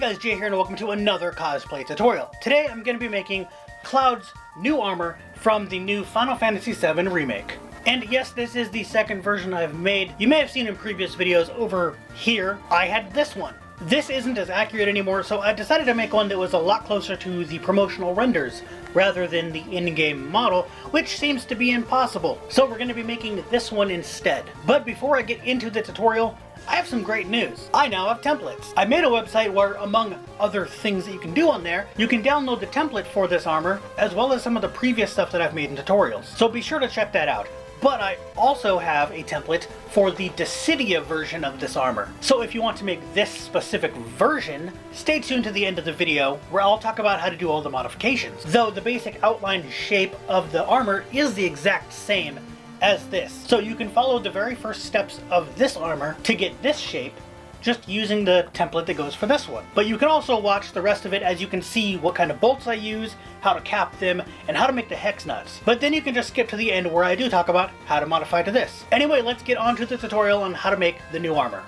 Hey guys, Jay here and welcome to another cosplay tutorial. Today I'm going to be making Cloud's new armor from the new Final Fantasy VII Remake. And yes, this is the second version I've made. You may have seen in previous videos over here, I had this one. This isn't as accurate anymore, so I decided to make one that was a lot closer to the promotional renders rather than the in-game model, which seems to be impossible. So we're going to be making this one instead. But before I get into the tutorial, I have some great news. I now have templates. I made a website where, among other things that you can do on there, you can download the template for this armor, as well as some of the previous stuff that I've made in tutorials. So be sure to check that out. But I also have a template for the Dissidia version of this armor. So if you want to make this specific version, stay tuned to the end of the video where I'll talk about how to do all the modifications. Though the basic outline shape of the armor is the exact same as this. So you can follow the very first steps of this armor to get this shape just using the template that goes for this one. But you can also watch the rest of it as you can see what kind of bolts I use, how to cap them, and how to make the hex nuts. But then you can just skip to the end where I do talk about how to modify to this. Anyway, let's get on to the tutorial on how to make the new armor.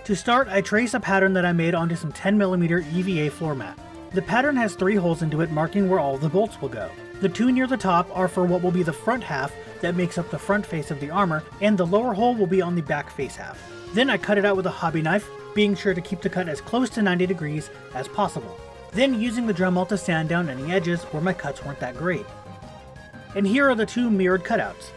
To start, I trace a pattern that I made onto some 10mm EVA floor mat. The pattern has 3 holes into it marking where all the bolts will go. The 2 near the top are for what will be the front half that makes up the front face of the armor, and the lower hole will be on the back face half. Then I cut it out with a hobby knife, being sure to keep the cut as close to 90 degrees as possible. Then using the Dremel to sand down any edges where my cuts weren't that great. And here are the 2 mirrored cutouts.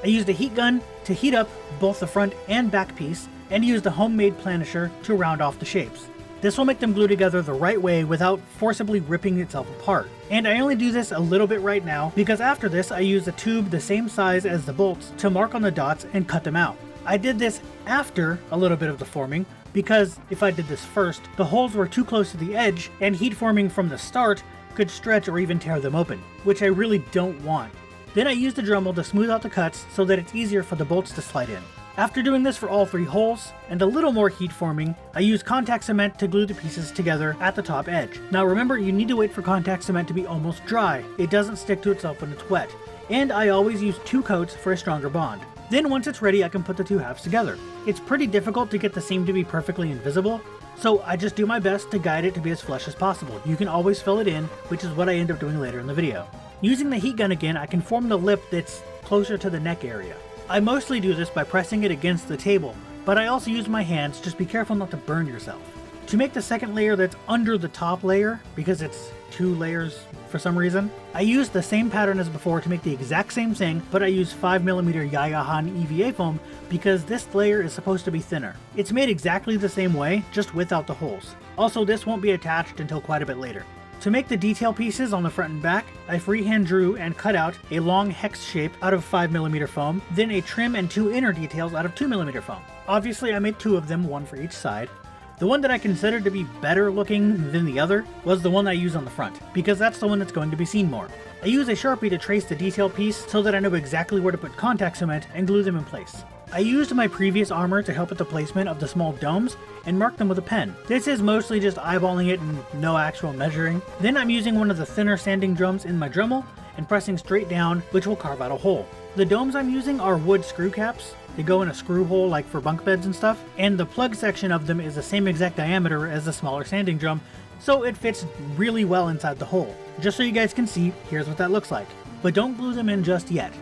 I used a heat gun to heat up both the front and back piece, and used a homemade planisher to round off the shapes. This will make them glue together the right way without forcibly ripping itself apart. And I only do this a little bit right now because after this I use a tube the same size as the bolts to mark on the dots and cut them out. I did this after a little bit of the forming because if I did this first, the holes were too close to the edge and heat forming from the start could stretch or even tear them open, which I really don't want. Then I used the Dremel to smooth out the cuts so that it's easier for the bolts to slide in. After doing this for all 3 holes, and a little more heat forming, I used contact cement to glue the pieces together at the top edge. Now remember, you need to wait for contact cement to be almost dry. It doesn't stick to itself when it's wet. And I always use 2 coats for a stronger bond. Then once it's ready, I can put the 2 halves together. It's pretty difficult to get the seam to be perfectly invisible, so I just do my best to guide it to be as flush as possible. You can always fill it in, which is what I end up doing later in the video. Using the heat gun again, I can form the lip that's closer to the neck area. I mostly do this by pressing it against the table, but I also use my hands, just be careful not to burn yourself. To make the second layer that's under the top layer, because it's 2 layers for some reason, I use the same pattern as before to make the exact same thing, but I use 5mm Yayahan EVA foam because this layer is supposed to be thinner. It's made exactly the same way, just without the holes. Also, this won't be attached until quite a bit later. To make the detail pieces on the front and back, I freehand drew and cut out a long hex shape out of 5mm foam, then a trim and 2 inner details out of 2mm foam. Obviously I made 2 of them, 1 for each side. The one that I considered to be better looking than the other was the one I use on the front, because that's the one that's going to be seen more. I use a Sharpie to trace the detail piece so that I know exactly where to put contact cement and glue them in place. I used my previous armor to help with the placement of the small domes and mark them with a pen. This is mostly just eyeballing it and no actual measuring. Then I'm using one of the thinner sanding drums in my Dremel and pressing straight down, which will carve out a hole. The domes I'm using are wood screw caps. They go in a screw hole like for bunk beds and stuff, and the plug section of them is the same exact diameter as the smaller sanding drum, so it fits really well inside the hole. Just so you guys can see, here's what that looks like. But don't glue them in just yet.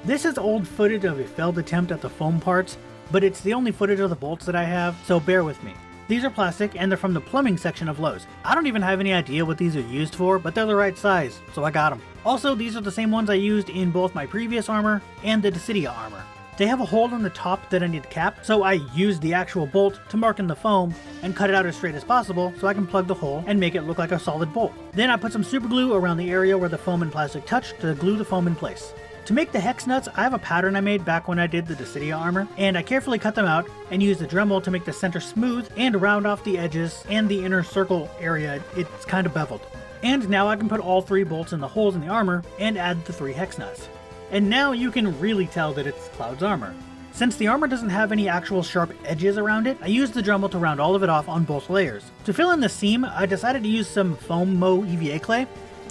This is old footage of a failed attempt at the foam parts, but it's the only footage of the bolts that I have, so bear with me. These are plastic and they're from the plumbing section of Lowe's. I don't even have any idea what these are used for, but they're the right size, so I got them. Also, these are the same ones I used in both my previous armor and the Dissidia armor. They have a hole in the top that I need to cap, so I used the actual bolt to mark in the foam and cut it out as straight as possible so I can plug the hole and make it look like a solid bolt. Then I put some super glue around the area where the foam and plastic touch to glue the foam in place. To make the hex nuts, I have a pattern I made back when I did the Dissidia armor, and I carefully cut them out and used the Dremel to make the center smooth and round off the edges and the inner circle area. It's kind of beveled. And now I can put all 3 bolts in the holes in the armor and add the 3 hex nuts. And now you can really tell that it's Cloud's armor. Since the armor doesn't have any actual sharp edges around it, I used the Dremel to round all of it off on both layers. To fill in the seam, I decided to use some foam Mo EVA clay.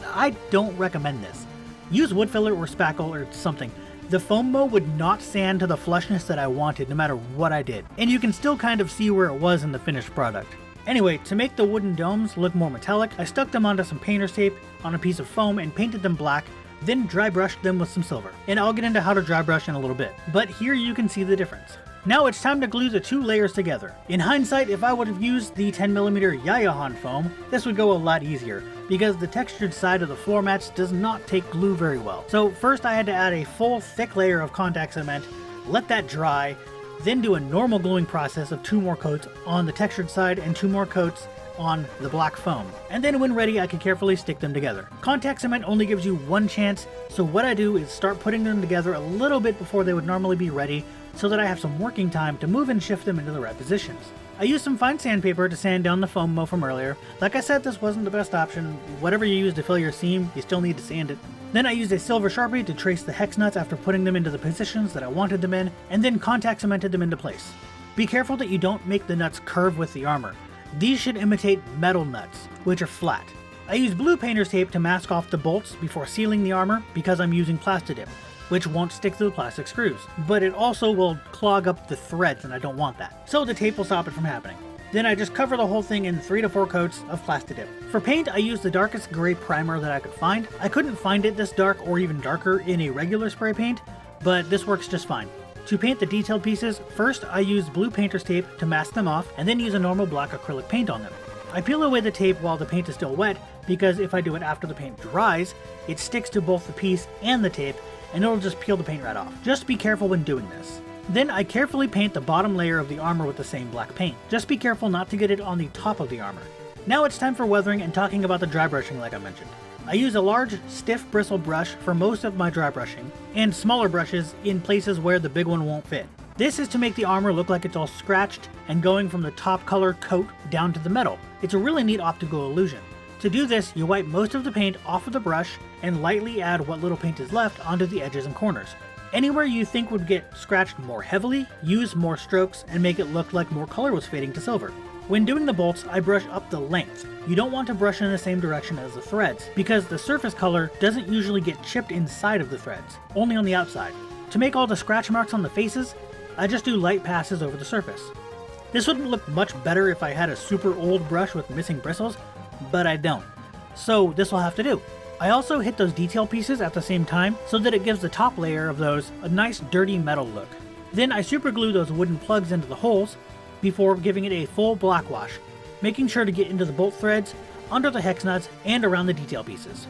I don't recommend this. Use wood filler or spackle or something. The foam Mo would not sand to the flushness that I wanted no matter what I did, and you can still kind of see where it was in the finished product. Anyway, to make the wooden domes look more metallic, I stuck them onto some painter's tape on a piece of foam and painted them black, then dry brushed them with some silver. And I'll get into how to dry brush in a little bit, but here you can see the difference. Now it's time to glue the two layers together. In hindsight, if I would have used the 10mm Yayahan foam, this would go a lot easier, because the textured side of the floor mats does not take glue very well. So first I had to add a full thick layer of contact cement, let that dry, then do a normal gluing process of 2 more coats on the textured side and 2 more coats on the black foam. And then when ready, I can carefully stick them together. Contact cement only gives you one chance, so what I do is start putting them together a little bit before they would normally be ready, so that I have some working time to move and shift them into the right positions. I used some fine sandpaper to sand down the foam mow from earlier. Like I said, this wasn't the best option. Whatever you use to fill your seam, you still need to sand it. Then I used a silver Sharpie to trace the hex nuts after putting them into the positions that I wanted them in, and then contact cemented them into place. Be careful that you don't make the nuts curve with the armor. These should imitate metal nuts, which are flat. I used blue painter's tape to mask off the bolts before sealing the armor because I'm using Plastidip, which won't stick to the plastic screws, but it also will clog up the threads and I don't want that. So the tape will stop it from happening. Then I just cover the whole thing in 3 to 4 coats of Plastidip. For paint, I used the darkest gray primer that I could find. I couldn't find it this dark or even darker in a regular spray paint, but this works just fine. To paint the detailed pieces, first I use blue painter's tape to mask them off and then use a normal black acrylic paint on them. I peel away the tape while the paint is still wet because if I do it after the paint dries, it sticks to both the piece and the tape and it'll just peel the paint right off. Just be careful when doing this. Then I carefully paint the bottom layer of the armor with the same black paint. Just be careful not to get it on the top of the armor. Now it's time for weathering and talking about the dry brushing like I mentioned. I use a large, stiff bristle brush for most of my dry brushing, and smaller brushes in places where the big one won't fit. This is to make the armor look like it's all scratched and going from the top color coat down to the metal. It's a really neat optical illusion. To do this, you wipe most of the paint off of the brush and lightly add what little paint is left onto the edges and corners. Anywhere you think would get scratched more heavily, use more strokes and make it look like more color was fading to silver. When doing the bolts, I brush up the length. You don't want to brush in the same direction as the threads, because the surface color doesn't usually get chipped inside of the threads, only on the outside. To make all the scratch marks on the faces, I just do light passes over the surface. This would look much better if I had a super old brush with missing bristles, but I don't. So this will have to do. I also hit those detail pieces at the same time so that it gives the top layer of those a nice dirty metal look. Then I super glue those wooden plugs into the holes before giving it a full black wash, making sure to get into the bolt threads, under the hex nuts, and around the detail pieces.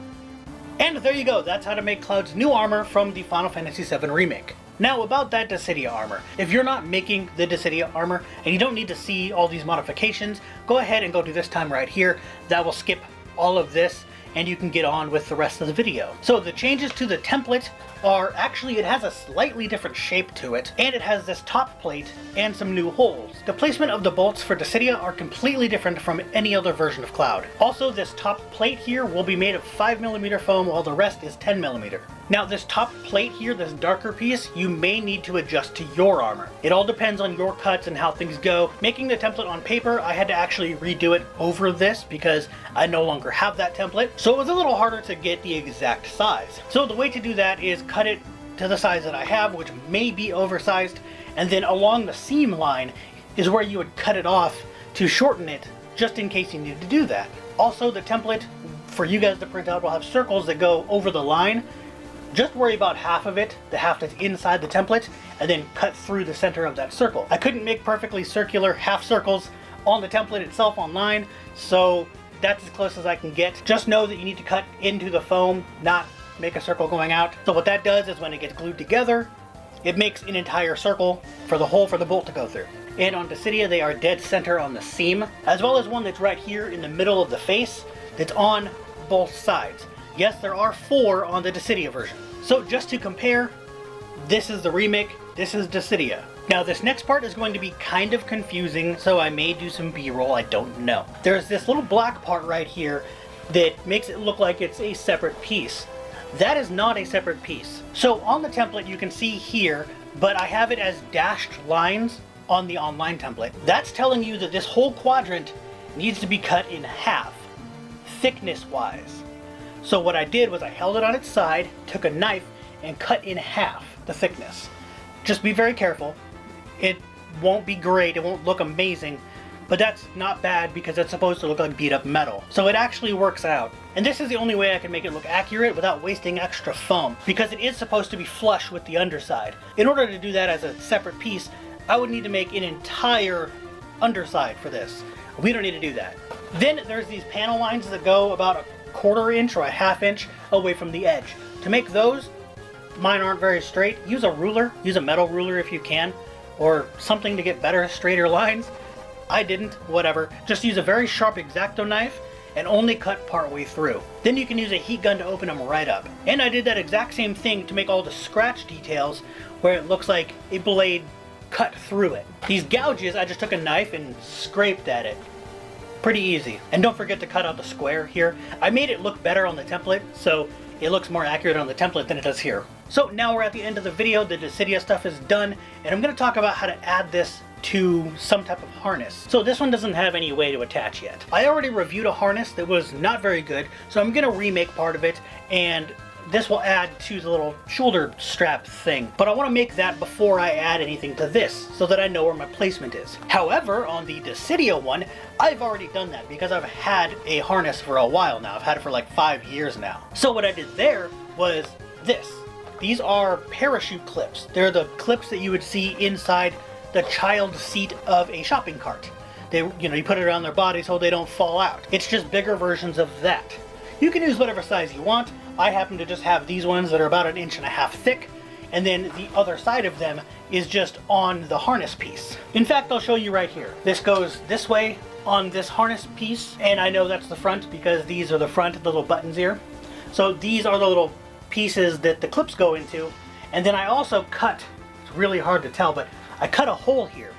And there you go, that's how to make Cloud's new armor from the Final Fantasy VII Remake. Now about that Dissidia armor. If you're not making the Dissidia armor and you don't need to see all these modifications, go ahead and go to this time right here. That will skip all of this and you can get on with the rest of the video. So the changes to the template are actually, it has a slightly different shape to it, and it has this top plate and some new holes. The placement of the bolts for Dissidia are completely different from any other version of Cloud. Also, this top plate here will be made of 5mm foam while the rest is 10mm. Now this top plate here, this darker piece, you may need to adjust to your armor. It all depends on your cuts and how things go. Making the template on paper, I had to actually redo it over this because I no longer have that template. So it was a little harder to get the exact size. So the way to do that is cut it to the size that I have, which may be oversized, and then along the seam line is where you would cut it off to shorten it, just in case you needed to do that. Also, the template for you guys to print out will have circles that go over the line. Just worry about half of it, the half that's inside the template, and then cut through the center of that circle. I couldn't make perfectly circular half circles on the template itself online, so that's as close as I can get. Just know that you need to cut into the foam, not make a circle going out. So what that does is when it gets glued together, it makes an entire circle for the hole for the bolt to go through. And on Dissidia, they are dead center on the seam, as well as one that's right here in the middle of the face that's on both sides. Yes, there are 4 on the Dissidia version. So just to compare, this is the Remake, this is Dissidia. Now this next part is going to be kind of confusing, so I may do some B-roll, I don't know. There's this little black part right here that makes it look like it's a separate piece. That is not a separate piece. So on the template you can see here, but I have it as dashed lines on the online template. That's telling you that this whole quadrant needs to be cut in half, thickness-wise. So what I did was I held it on its side, took a knife, and cut in half the thickness. Just be very careful. It won't be great, it won't look amazing, but that's not bad because it's supposed to look like beat up metal. So it actually works out. And this is the only way I can make it look accurate without wasting extra foam, because it is supposed to be flush with the underside. In order to do that as a separate piece, I would need to make an entire underside for this. We don't need to do that. Then there's these panel lines that go about a 1/4 inch or a 1/2 inch away from the edge. To make those, mine aren't very straight. Use a ruler, use a metal ruler if you can, or something to get better, straighter lines. I didn't, whatever. Just use a very sharp X-Acto knife and only cut part way through. Then you can use a heat gun to open them right up. And I did that exact same thing to make all the scratch details where it looks like a blade cut through it. These gouges, I just took a knife and scraped at it. Pretty easy. And don't forget to cut out the square here. I made it look better on the template, so it looks more accurate on the template than it does here. So now we're at the end of the video. The Dissidia stuff is done, and I'm going to talk about how to add this to some type of harness. So this one doesn't have any way to attach yet. I already reviewed a harness that was not very good, so I'm going to remake part of it, and this will add to the little shoulder strap thing. But I want to make that before I add anything to this, so that I know where my placement is. However, on the Dissidia one, I've already done that because I've had a harness for a while now. I've had it for like 5 years now. So what I did there was this. These are parachute clips. They're the clips that you would see inside the child seat of a shopping cart. They, you put it around their body so they don't fall out. It's just bigger versions of that. You can use whatever size you want. I happen to just have these ones that are about 1.5 inches thick, and then the other side of them is just on the harness piece. In fact, I'll show you right here. This goes this way on this harness piece, and I know that's the front because these are the front, the little buttons here. So these are the little pieces that the clips go into, and then I also cut, it's really hard to tell, but I cut a hole here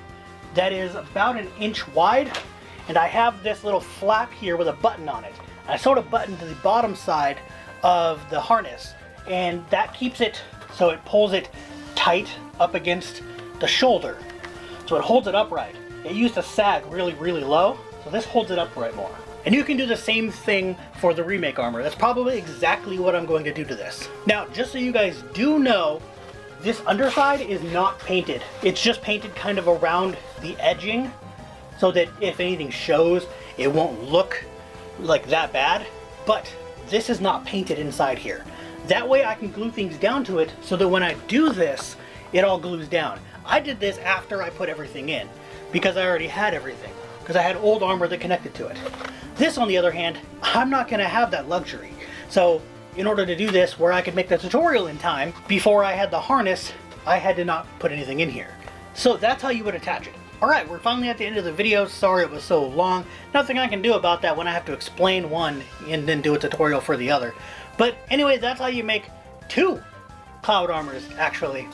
that is about 1 inch wide, and I have this little flap here with a button on it. I sewed a button to the bottom side of the harness, and that keeps it so it pulls it tight up against the shoulder, so it holds it upright. It used to sag really, really low, so this holds it upright more. And you can do the same thing for the Remake armor. That's probably exactly what I'm going to do to this. Now, just so you guys do know, this underside is not painted. It's just painted kind of around the edging so that if anything shows, it won't look like that bad. But this is not painted inside here. That way I can glue things down to it so that when I do this, it all glues down. I did this after I put everything in because I already had everything, because I had old armor that connected to it. This, on the other hand, I'm not going to have that luxury. So in order to do this where I could make the tutorial in time, before I had the harness, I had to not put anything in here. So that's how you would attach it. Alright, we're finally at the end of the video. Sorry it was so long. Nothing I can do about that when I have to explain one and then do a tutorial for the other. But anyway, that's how you make 2 Cloud armors, actually.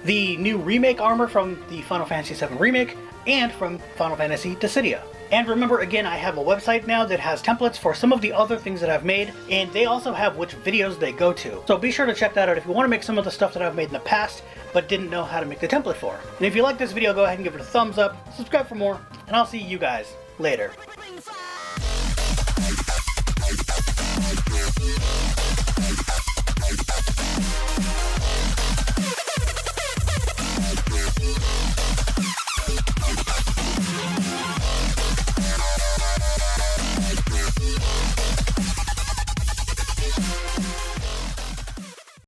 The new Remake armor from the Final Fantasy VII Remake and from Final Fantasy Dissidia. And remember, again, I have a website now that has templates for some of the other things that I've made, and they also have which videos they go to. So be sure to check that out if you want to make some of the stuff that I've made in the past, but didn't know how to make the template for. And if you like this video, go ahead and give it a thumbs up, subscribe for more, and I'll see you guys later.